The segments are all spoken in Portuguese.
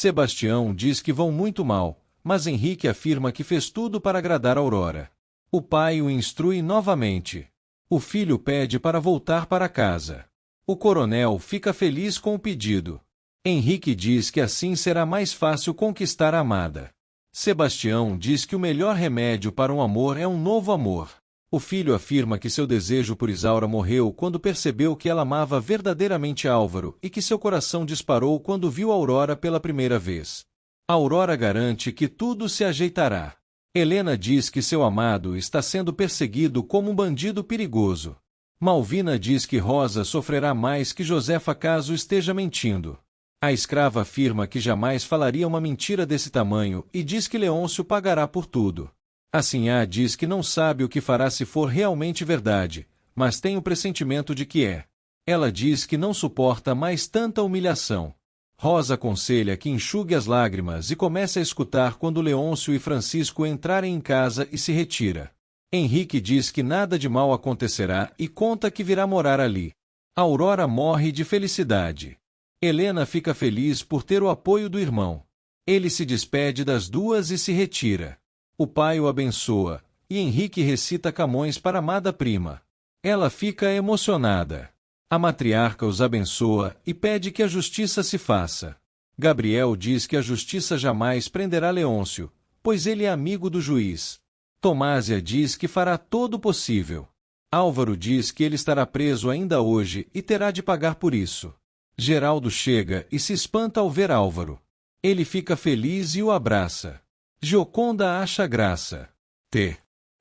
Sebastião diz que vão muito mal, mas Henrique afirma que fez tudo para agradar Aurora. O pai o instrui novamente. O filho pede para voltar para casa. O coronel fica feliz com o pedido. Henrique diz que assim será mais fácil conquistar a amada. Sebastião diz que o melhor remédio para um amor é um novo amor. O filho afirma que seu desejo por Isaura morreu quando percebeu que ela amava verdadeiramente Álvaro e que seu coração disparou quando viu Aurora pela primeira vez. Aurora garante que tudo se ajeitará. Helena diz que seu amado está sendo perseguido como um bandido perigoso. Malvina diz que Rosa sofrerá mais que Josefa caso esteja mentindo. A escrava afirma que jamais falaria uma mentira desse tamanho e diz que Leôncio pagará por tudo. A Sinhá diz que não sabe o que fará se for realmente verdade, mas tem o pressentimento de que é. Ela diz que não suporta mais tanta humilhação. Rosa aconselha que enxugue as lágrimas e comece a escutar quando Leôncio e Francisco entrarem em casa e se retira. Henrique diz que nada de mal acontecerá e conta que virá morar ali. Aurora morre de felicidade. Helena fica feliz por ter o apoio do irmão. Ele se despede das duas e se retira. O pai o abençoa, e Henrique recita Camões para a amada prima. Ela fica emocionada. A matriarca os abençoa e pede que a justiça se faça. Gabriel diz que a justiça jamais prenderá Leôncio, pois ele é amigo do juiz. Tomásia diz que fará todo o possível. Álvaro diz que ele estará preso ainda hoje e terá de pagar por isso. Geraldo chega e se espanta ao ver Álvaro. Ele fica feliz e o abraça. Gioconda acha graça.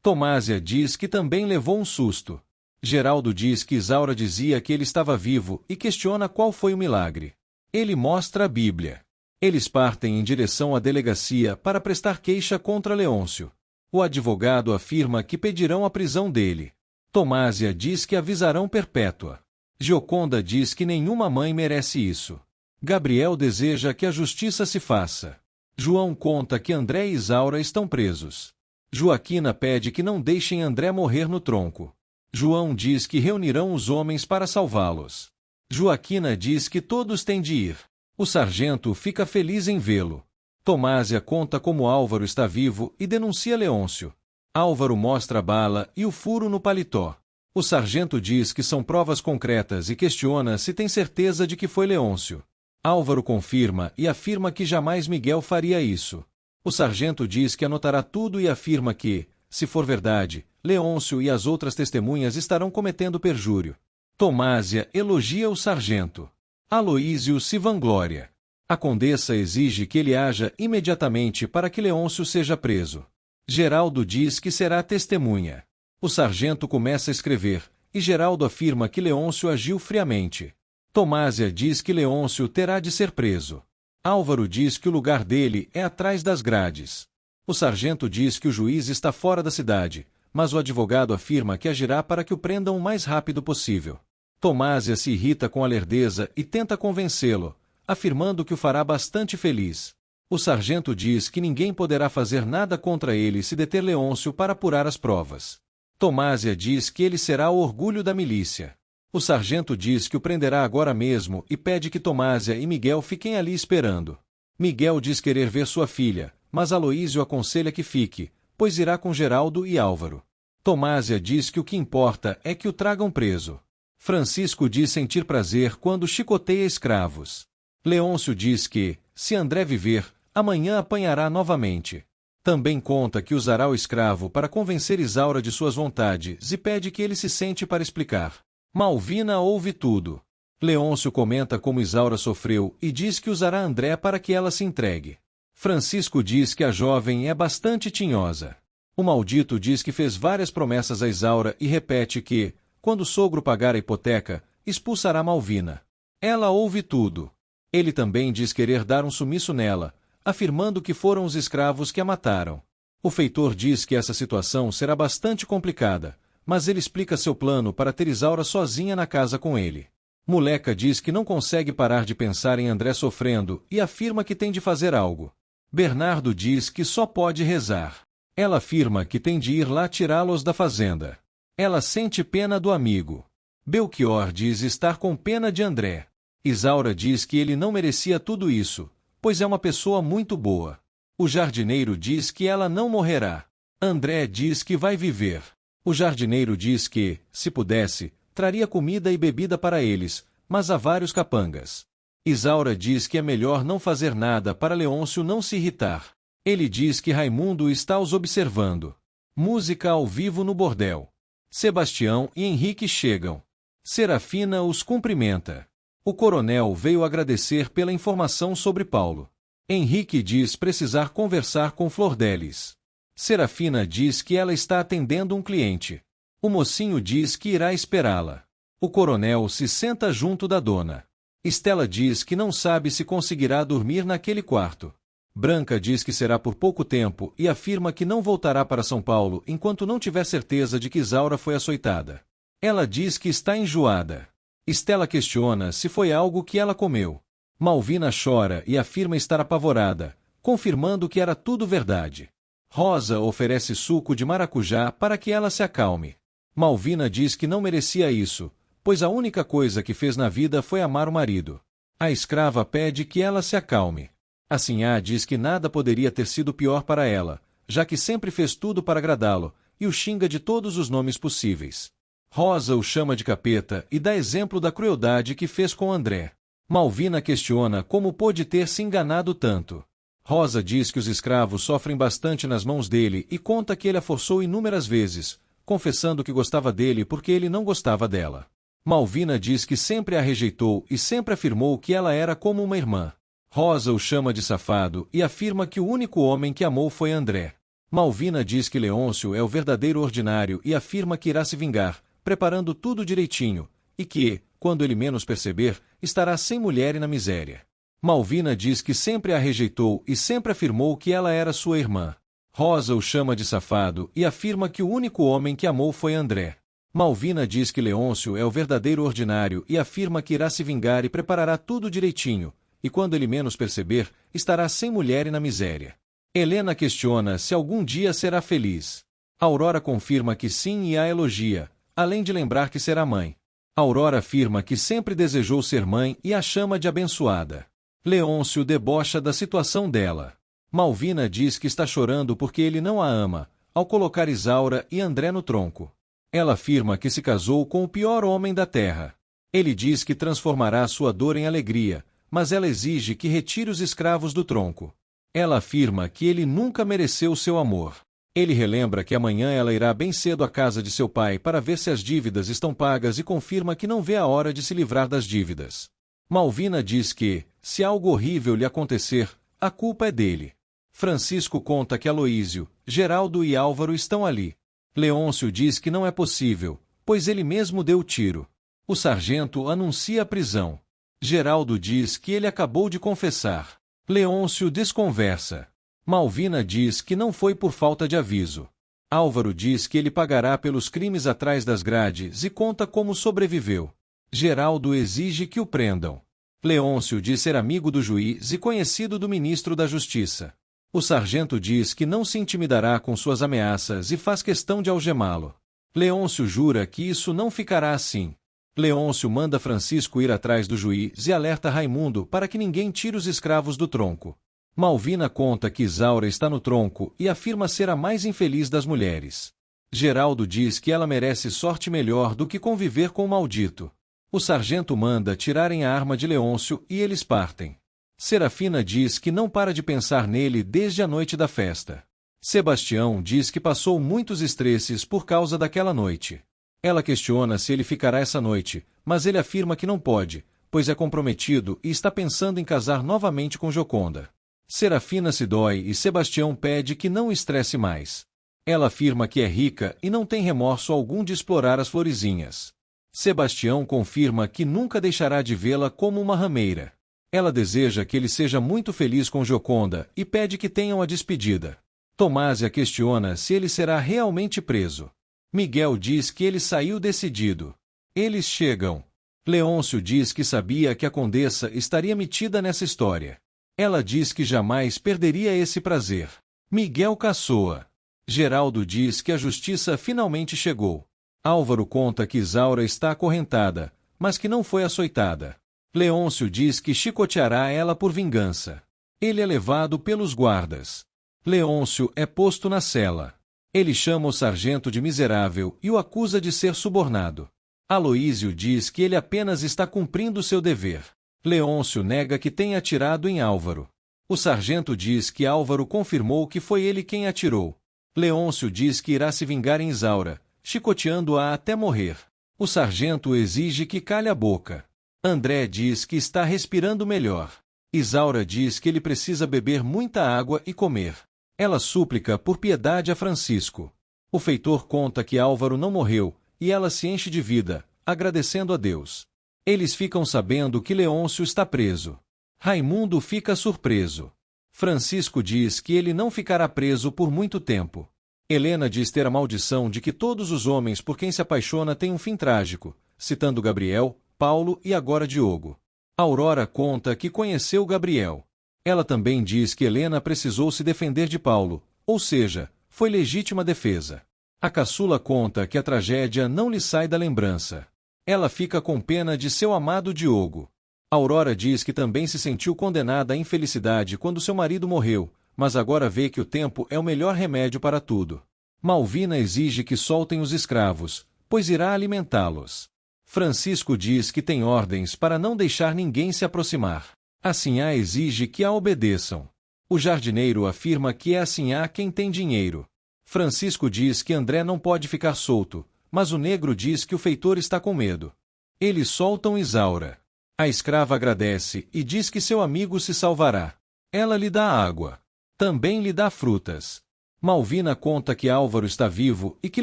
Tomásia diz que também levou um susto. Geraldo diz que Isaura dizia que ele estava vivo e questiona qual foi o milagre. Ele mostra a Bíblia. Eles partem em direção à delegacia para prestar queixa contra Leôncio. O advogado afirma que pedirão a prisão dele. Tomásia diz que avisarão perpétua. Gioconda diz que nenhuma mãe merece isso. Gabriel deseja que a justiça se faça. João conta que André e Isaura estão presos. Joaquina pede que não deixem André morrer no tronco. João diz que reunirão os homens para salvá-los. Joaquina diz que todos têm de ir. O sargento fica feliz em vê-lo. Tomásia conta como Álvaro está vivo e denuncia Leôncio. Álvaro mostra a bala e o furo no paletó. O sargento diz que são provas concretas e questiona se tem certeza de que foi Leôncio. Álvaro confirma e afirma que jamais Miguel faria isso. O sargento diz que anotará tudo e afirma que, se for verdade, Leôncio e as outras testemunhas estarão cometendo perjúrio. Tomásia elogia o sargento. Aloísio se vangloria. A condessa exige que ele haja imediatamente para que Leôncio seja preso. Geraldo diz que será testemunha. O sargento começa a escrever, e Geraldo afirma que Leôncio agiu friamente. Tomásia diz que Leôncio terá de ser preso. Álvaro diz que o lugar dele é atrás das grades. O sargento diz que o juiz está fora da cidade, mas o advogado afirma que agirá para que o prendam o mais rápido possível. Tomásia se irrita com a lerdeza e tenta convencê-lo, afirmando que o fará bastante feliz. O sargento diz que ninguém poderá fazer nada contra ele se deter Leôncio para apurar as provas. Tomásia diz que ele será o orgulho da milícia. O sargento diz que o prenderá agora mesmo e pede que Tomásia e Miguel fiquem ali esperando. Miguel diz querer ver sua filha, mas Aloísio aconselha que fique, pois irá com Geraldo e Álvaro. Tomásia diz que o que importa é que o tragam preso. Francisco diz sentir prazer quando chicoteia escravos. Leôncio diz que, se André viver, amanhã apanhará novamente. Também conta que usará o escravo para convencer Isaura de suas vontades e pede que ele se sente para explicar. Malvina ouve tudo. Leôncio comenta como Isaura sofreu e diz que usará André para que ela se entregue. Francisco diz que a jovem é bastante tinhosa. O maldito diz que fez várias promessas a Isaura e repete que, quando o sogro pagar a hipoteca, expulsará Malvina. Ela ouve tudo. Ele também diz querer dar um sumiço nela, afirmando que foram os escravos que a mataram. O feitor diz que essa situação será bastante complicada, mas ele explica seu plano para ter Isaura sozinha na casa com ele. Moleca diz que não consegue parar de pensar em André sofrendo e afirma que tem de fazer algo. Bernardo diz que só pode rezar. Ela afirma que tem de ir lá tirá-los da fazenda. Ela sente pena do amigo. Belchior diz estar com pena de André. Isaura diz que ele não merecia tudo isso, pois é uma pessoa muito boa. O jardineiro diz que ela não morrerá. André diz que vai viver. O jardineiro diz que, se pudesse, traria comida e bebida para eles, mas há vários capangas. Isaura diz que é melhor não fazer nada para Leôncio não se irritar. Ele diz que Raimundo está os observando. Música ao vivo no bordel. Sebastião e Henrique chegam. Serafina os cumprimenta. O coronel veio agradecer pela informação sobre Paulo. Henrique diz precisar conversar com Flordelis. Serafina diz que ela está atendendo um cliente. O mocinho diz que irá esperá-la. O coronel se senta junto da dona. Estela diz que não sabe se conseguirá dormir naquele quarto. Branca diz que será por pouco tempo e afirma que não voltará para São Paulo enquanto não tiver certeza de que Isaura foi açoitada. Ela diz que está enjoada. Estela questiona se foi algo que ela comeu. Malvina chora e afirma estar apavorada, confirmando que era tudo verdade. Rosa oferece suco de maracujá para que ela se acalme. Malvina diz que não merecia isso, pois a única coisa que fez na vida foi amar o marido. A escrava pede que ela se acalme. A Sinhá diz que nada poderia ter sido pior para ela, já que sempre fez tudo para agradá-lo, e o xinga de todos os nomes possíveis. Rosa o chama de capeta e dá exemplo da crueldade que fez com André. Malvina questiona como pôde ter se enganado tanto. Rosa diz que os escravos sofrem bastante nas mãos dele e conta que ele a forçou inúmeras vezes, confessando que gostava dele porque ele não gostava dela. Malvina diz que sempre a rejeitou e sempre afirmou que ela era como uma irmã. Rosa o chama de safado e afirma que o único homem que amou foi André. Malvina diz que Leôncio é o verdadeiro ordinário e afirma que irá se vingar, preparando tudo direitinho, e que, quando ele menos perceber, estará sem mulher e na miséria. Malvina diz que sempre a rejeitou e sempre afirmou que ela era sua irmã. Rosa o chama de safado e afirma que o único homem que amou foi André. Malvina diz que Leôncio é o verdadeiro ordinário e afirma que irá se vingar e preparará tudo direitinho, e quando ele menos perceber, estará sem mulher e na miséria. Helena questiona se algum dia será feliz. Aurora confirma que sim e a elogia, além de lembrar que será mãe. Aurora afirma que sempre desejou ser mãe e a chama de abençoada. Leôncio debocha da situação dela. Malvina diz que está chorando porque ele não a ama, ao colocar Isaura e André no tronco. Ela afirma que se casou com o pior homem da terra. Ele diz que transformará sua dor em alegria, mas ela exige que retire os escravos do tronco. Ela afirma que ele nunca mereceu seu amor. Ele relembra que amanhã ela irá bem cedo à casa de seu pai para ver se as dívidas estão pagas e confirma que não vê a hora de se livrar das dívidas. Malvina diz que, se algo horrível lhe acontecer, a culpa é dele. Francisco conta que Aloísio, Geraldo e Álvaro estão ali. Leôncio diz que não é possível, pois ele mesmo deu o tiro. O sargento anuncia a prisão. Geraldo diz que ele acabou de confessar. Leôncio desconversa. Malvina diz que não foi por falta de aviso. Álvaro diz que ele pagará pelos crimes atrás das grades e conta como sobreviveu. Geraldo exige que o prendam. Leôncio diz ser amigo do juiz e conhecido do ministro da Justiça. O sargento diz que não se intimidará com suas ameaças e faz questão de algemá-lo. Leôncio jura que isso não ficará assim. Leôncio manda Francisco ir atrás do juiz e alerta Raimundo para que ninguém tire os escravos do tronco. Malvina conta que Isaura está no tronco e afirma ser a mais infeliz das mulheres. Geraldo diz que ela merece sorte melhor do que conviver com o maldito. O sargento manda tirarem a arma de Leôncio e eles partem. Serafina diz que não para de pensar nele desde a noite da festa. Sebastião diz que passou muitos estresses por causa daquela noite. Ela questiona se ele ficará essa noite, mas ele afirma que não pode, pois é comprometido e está pensando em casar novamente com Gioconda. Serafina se dói e Sebastião pede que não o estresse mais. Ela afirma que é rica e não tem remorso algum de explorar as florezinhas. Sebastião confirma que nunca deixará de vê-la como uma rameira. Ela deseja que ele seja muito feliz com Gioconda e pede que tenham a despedida. Tomásia questiona se ele será realmente preso. Miguel diz que ele saiu decidido. Eles chegam. Leôncio diz que sabia que a condessa estaria metida nessa história. Ela diz que jamais perderia esse prazer. Miguel caçoa. Geraldo diz que a justiça finalmente chegou. Álvaro conta que Isaura está acorrentada, mas que não foi açoitada. Leôncio diz que chicoteará ela por vingança. Ele é levado pelos guardas. Leôncio é posto na cela. Ele chama o sargento de miserável e o acusa de ser subornado. Aloísio diz que ele apenas está cumprindo seu dever. Leôncio nega que tenha atirado em Álvaro. O sargento diz que Álvaro confirmou que foi ele quem atirou. Leôncio diz que irá se vingar em Isaura, chicoteando-a até morrer. O sargento exige que cale a boca. André diz que está respirando melhor. Isaura diz que ele precisa beber muita água e comer. Ela súplica por piedade a Francisco. O feitor conta que Álvaro não morreu, e ela se enche de vida, agradecendo a Deus. Eles ficam sabendo que Leôncio está preso. Raimundo fica surpreso. Francisco diz que ele não ficará preso por muito tempo. Helena diz ter a maldição de que todos os homens por quem se apaixona têm um fim trágico, citando Gabriel, Paulo e agora Diogo. Aurora conta que conheceu Gabriel. Ela também diz que Helena precisou se defender de Paulo, ou seja, foi legítima defesa. A caçula conta que a tragédia não lhe sai da lembrança. Ela fica com pena de seu amado Diogo. Aurora diz que também se sentiu condenada à infelicidade quando seu marido morreu, mas agora vê que o tempo é o melhor remédio para tudo. Malvina exige que soltem os escravos, pois irá alimentá-los. Francisco diz que tem ordens para não deixar ninguém se aproximar. A Sinhá exige que a obedeçam. O jardineiro afirma que é a Sinhá quem tem dinheiro. Francisco diz que André não pode ficar solto, mas o negro diz que o feitor está com medo. Eles soltam Isaura. A escrava agradece e diz que seu amigo se salvará. Ela lhe dá água. Também lhe dá frutas. Malvina conta que Álvaro está vivo e que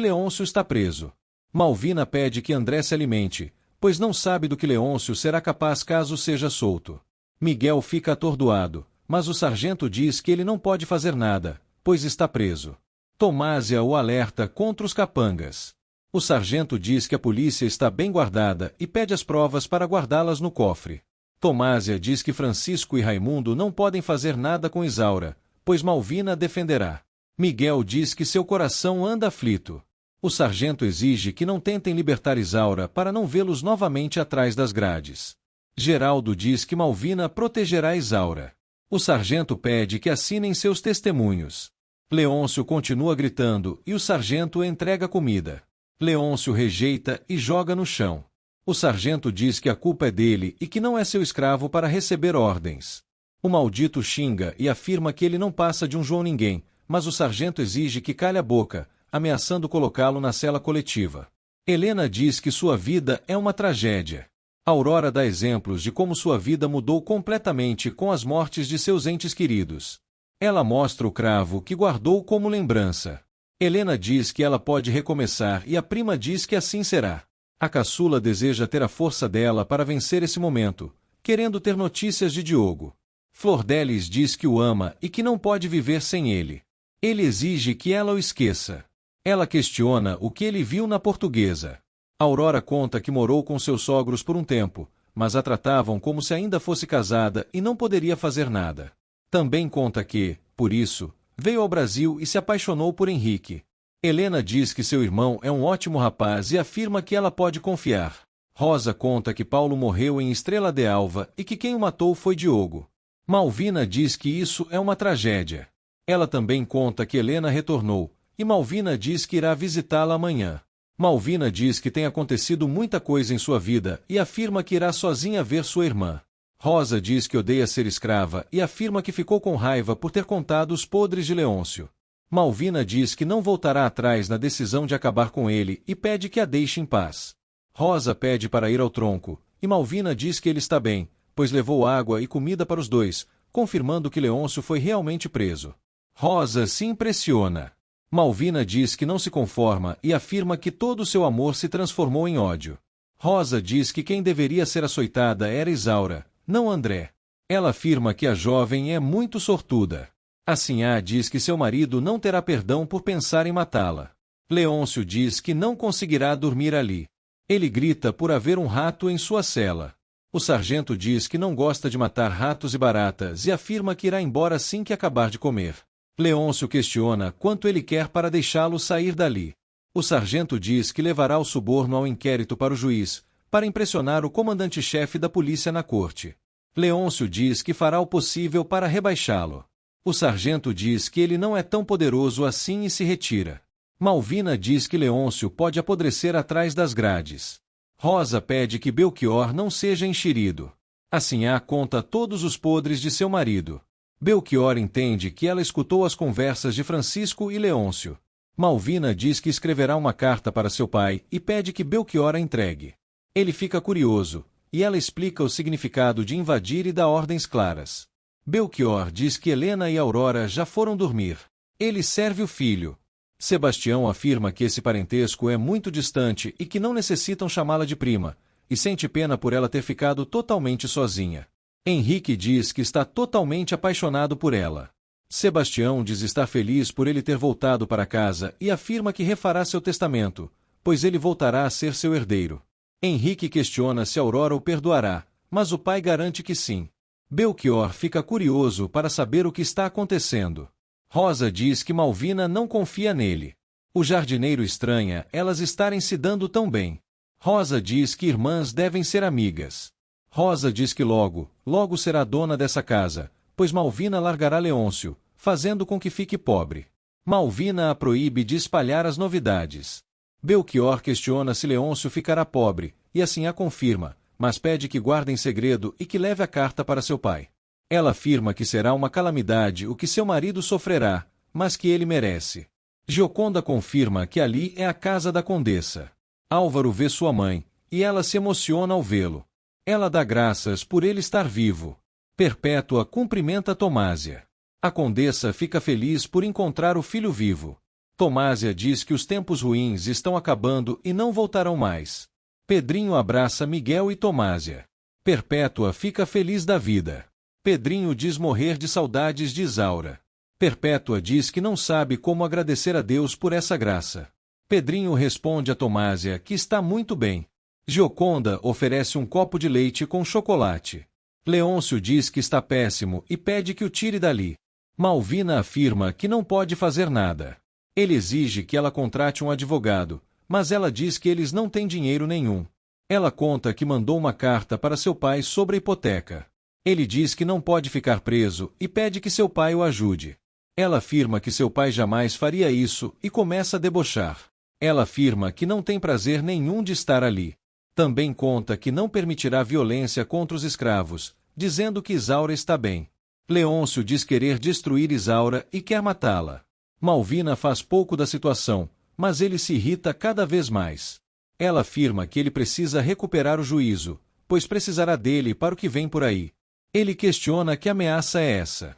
Leôncio está preso. Malvina pede que André se alimente, pois não sabe do que Leôncio será capaz caso seja solto. Miguel fica atordoado, mas o sargento diz que ele não pode fazer nada, pois está preso. Tomásia o alerta contra os capangas. O sargento diz que a polícia está bem guardada e pede as provas para guardá-las no cofre. Tomásia diz que Francisco e Raimundo não podem fazer nada com Isaura, pois Malvina a defenderá. Miguel diz que seu coração anda aflito. O sargento exige que não tentem libertar Isaura para não vê-los novamente atrás das grades. Geraldo diz que Malvina protegerá Isaura. O sargento pede que assinem seus testemunhos. Leôncio continua gritando e o sargento entrega comida. Leôncio rejeita e joga no chão. O sargento diz que a culpa é dele e que não é seu escravo para receber ordens. O maldito xinga e afirma que ele não passa de um João Ninguém, mas o sargento exige que cale a boca, ameaçando colocá-lo na cela coletiva. Helena diz que sua vida é uma tragédia. Aurora dá exemplos de como sua vida mudou completamente com as mortes de seus entes queridos. Ela mostra o cravo que guardou como lembrança. Helena diz que ela pode recomeçar e a prima diz que assim será. A caçula deseja ter a força dela para vencer esse momento, querendo ter notícias de Diogo. Flordelis diz que o ama e que não pode viver sem ele. Ele exige que ela o esqueça. Ela questiona o que ele viu na portuguesa. Aurora conta que morou com seus sogros por um tempo, mas a tratavam como se ainda fosse casada e não poderia fazer nada. Também conta que, por isso, veio ao Brasil e se apaixonou por Henrique. Helena diz que seu irmão é um ótimo rapaz e afirma que ela pode confiar. Rosa conta que Paulo morreu em Estrela de Alva e que quem o matou foi Diogo. Malvina diz que isso é uma tragédia. Ela também conta que Helena retornou, e Malvina diz que irá visitá-la amanhã. Malvina diz que tem acontecido muita coisa em sua vida e afirma que irá sozinha ver sua irmã. Rosa diz que odeia ser escrava e afirma que ficou com raiva por ter contado os podres de Leôncio. Malvina diz que não voltará atrás na decisão de acabar com ele e pede que a deixe em paz. Rosa pede para ir ao tronco, e Malvina diz que ele está bem, pois levou água e comida para os dois, confirmando que Leôncio foi realmente preso. Rosa se impressiona. Malvina diz que não se conforma e afirma que todo o seu amor se transformou em ódio. Rosa diz que quem deveria ser açoitada era Isaura, não André. Ela afirma que a jovem é muito sortuda. A Sinhá diz que seu marido não terá perdão por pensar em matá-la. Leôncio diz que não conseguirá dormir ali. Ele grita por haver um rato em sua cela. O sargento diz que não gosta de matar ratos e baratas e afirma que irá embora assim que acabar de comer. Leôncio questiona quanto ele quer para deixá-lo sair dali. O sargento diz que levará o suborno ao inquérito para o juiz, para impressionar o comandante-chefe da polícia na corte. Leôncio diz que fará o possível para rebaixá-lo. O sargento diz que ele não é tão poderoso assim e se retira. Malvina diz que Leôncio pode apodrecer atrás das grades. Rosa pede que Belchior não seja enxerido. Assinhá conta todos os podres de seu marido. Belchior entende que ela escutou as conversas de Francisco e Leôncio. Malvina diz que escreverá uma carta para seu pai e pede que Belchior a entregue. Ele fica curioso, e ela explica o significado de invadir e dá ordens claras. Belchior diz que Helena e Aurora já foram dormir. Ele serve o filho. Sebastião afirma que esse parentesco é muito distante e que não necessitam chamá-la de prima, e sente pena por ela ter ficado totalmente sozinha. Henrique diz que está totalmente apaixonado por ela. Sebastião diz estar feliz por ele ter voltado para casa e afirma que refará seu testamento, pois ele voltará a ser seu herdeiro. Henrique questiona se Aurora o perdoará, mas o pai garante que sim. Belchior fica curioso para saber o que está acontecendo. Rosa diz que Malvina não confia nele. O jardineiro estranha elas estarem se dando tão bem. Rosa diz que irmãs devem ser amigas. Rosa diz que logo será dona dessa casa, pois Malvina largará Leôncio, fazendo com que fique pobre. Malvina a proíbe de espalhar as novidades. Belchior questiona se Leôncio ficará pobre, e assim a confirma, mas pede que guarde em segredo e que leve a carta para seu pai. Ela afirma que será uma calamidade o que seu marido sofrerá, mas que ele merece. Gioconda confirma que ali é a casa da condessa. Álvaro vê sua mãe, e ela se emociona ao vê-lo. Ela dá graças por ele estar vivo. Perpétua cumprimenta Tomásia. A condessa fica feliz por encontrar o filho vivo. Tomásia diz que os tempos ruins estão acabando e não voltarão mais. Pedrinho abraça Miguel e Tomásia. Perpétua fica feliz da vida. Pedrinho diz morrer de saudades de Isaura. Perpétua diz que não sabe como agradecer a Deus por essa graça. Pedrinho responde a Tomásia que está muito bem. Gioconda oferece um copo de leite com chocolate. Leôncio diz que está péssimo e pede que o tire dali. Malvina afirma que não pode fazer nada. Ele exige que ela contrate um advogado, mas ela diz que eles não têm dinheiro nenhum. Ela conta que mandou uma carta para seu pai sobre a hipoteca. Ele diz que não pode ficar preso e pede que seu pai o ajude. Ela afirma que seu pai jamais faria isso e começa a debochar. Ela afirma que não tem prazer nenhum de estar ali. Também conta que não permitirá violência contra os escravos, dizendo que Isaura está bem. Leôncio diz querer destruir Isaura e quer matá-la. Malvina faz pouco da situação, mas ele se irrita cada vez mais. Ela afirma que ele precisa recuperar o juízo, pois precisará dele para o que vem por aí. Ele questiona que ameaça é essa.